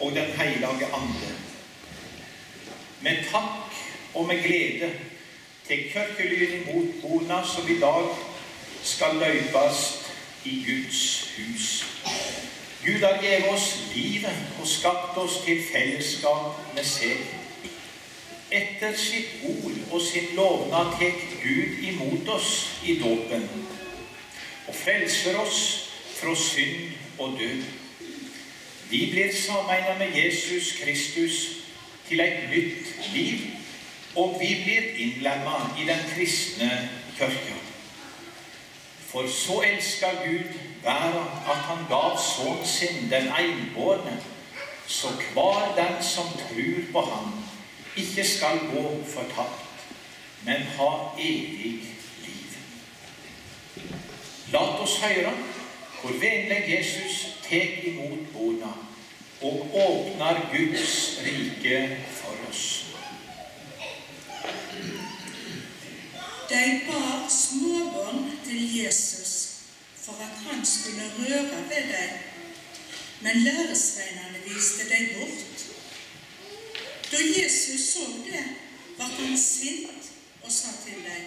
og Den hellige ande. Med takk og med glede til kirkelyden imot bona som i dag skal løypast i Guds hus. Gud har gitt oss livet og skapt oss til fellesskap med seg. Etter sitt ord og sin lovnad tek Gud imot oss i dåpen og frelser oss fra synd og død. Vi blir sammeina med Jesus Kristus til et nytt liv, og vi blir innlemmet i den kristne kirka. For så elsker Gud verden at han gav sønnen sin, den enbårne, så hver den som tror på ham, ikke skal gå fortapt, men ha evig liv. La oss høre hvor vennlig Jesus tek imot bona og åpner Guds rike for oss. De bar småbarn til Jesus for at han skulle røre ved dem, men læresveinene viste dem bort. Da Jesus så det, var han sint og sa til dem: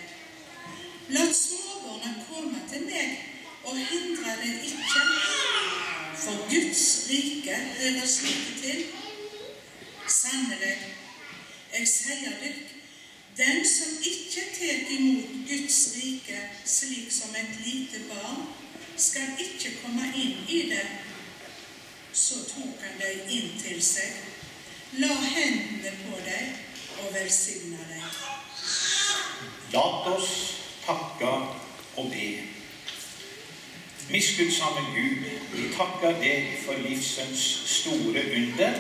«La småbarna komme til meg, og hindre dem ikke, for Guds rike hører slike til. Sannelig, jeg sier dykk, den som ikke tek imot Guds rike slik som et lite barn, skal ikke komme inn i det.» Så tok han dem inn til seg, la hendene på dem og velsigna dem. La oss takke og be. Miskunnsomme Gud, vi takker deg for livsens store under,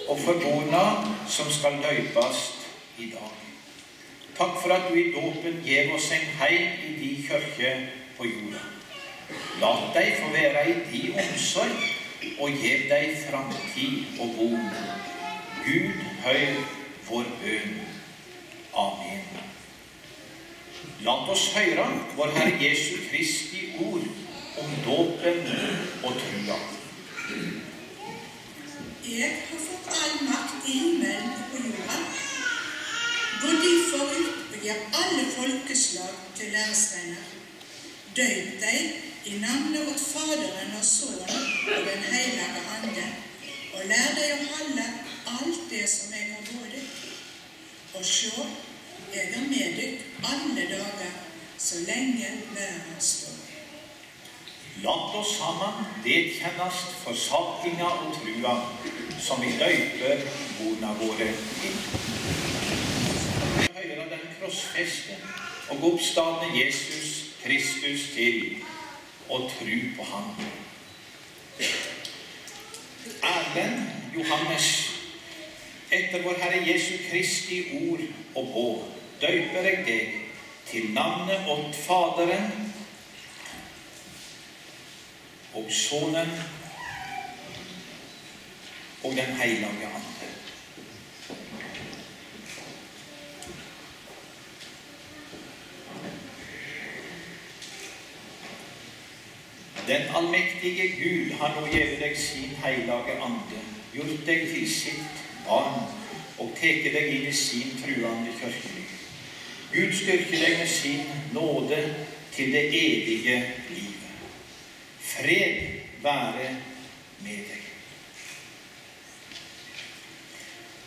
og for bona som skal løypast i dag. Takk for at du i dåpen gir oss en heim i din kirke på jorda. La deg få være i din omsorg, og gi deg framtid og bon. Gud, hør vår bønn. Amen. La oss høre vår Herre Jesu Kristi ord om dåpen og trua. Jeg har fått all makt i himmelen og på jorda. Gå derfor ut og gjør alle folkeslag til læresveiner. Døyp deg i navnet åt Faderen og Sønnen og Den hellige ande, og lær deg å holde alt det som jeg har bådet. Og sjå, jeg er med deg alle dager, så lenge verden står. La oss sammen vedkjennast forsakinga og trua som vi døyper bona våre inn. Vi hører den krossfeste og oppstadende Jesus Kristus til og tru på ham. Erlend Johannes, etter vår Herre Jesu Kristi ord og båd, døyper jeg deg til navnet åt Faderen og Sønnen og Den hellige ande. Den allmektige Gud har nå gitt deg sin hellige ande, gjort deg til sitt barn og teke deg inn i sin truende kirke. Gud styrker deg med sin nåde til det evige livet. Fred være med deg.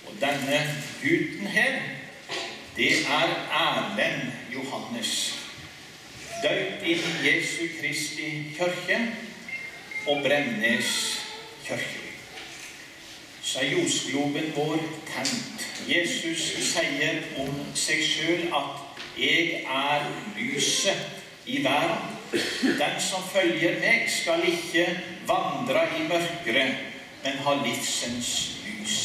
Og denne gutten her, det er Erlend Johannes, døypt inn i Jesu Kristi kirke og Bremnes kirke. Så er ljosgloben vår tent. Jesus sier om seg selv at jeg er lyset i verden. Den som følger meg skal ikke vandre i mørket, men ha livsens lys.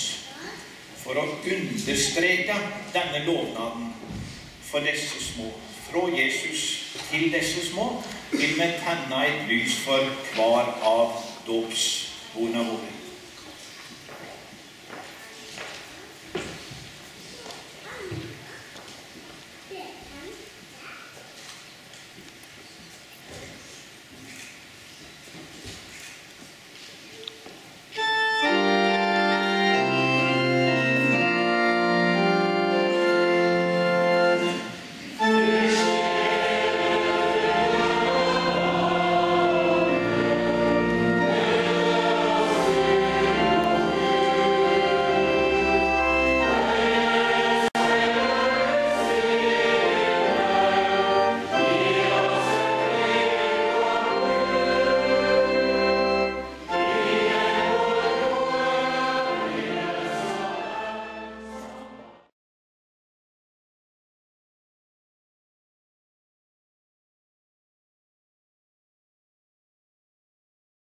For å understreke denne lovnaden for disse små, fra Jesus til disse små, vil vi tenne et lys for hver av dåpsbona våre.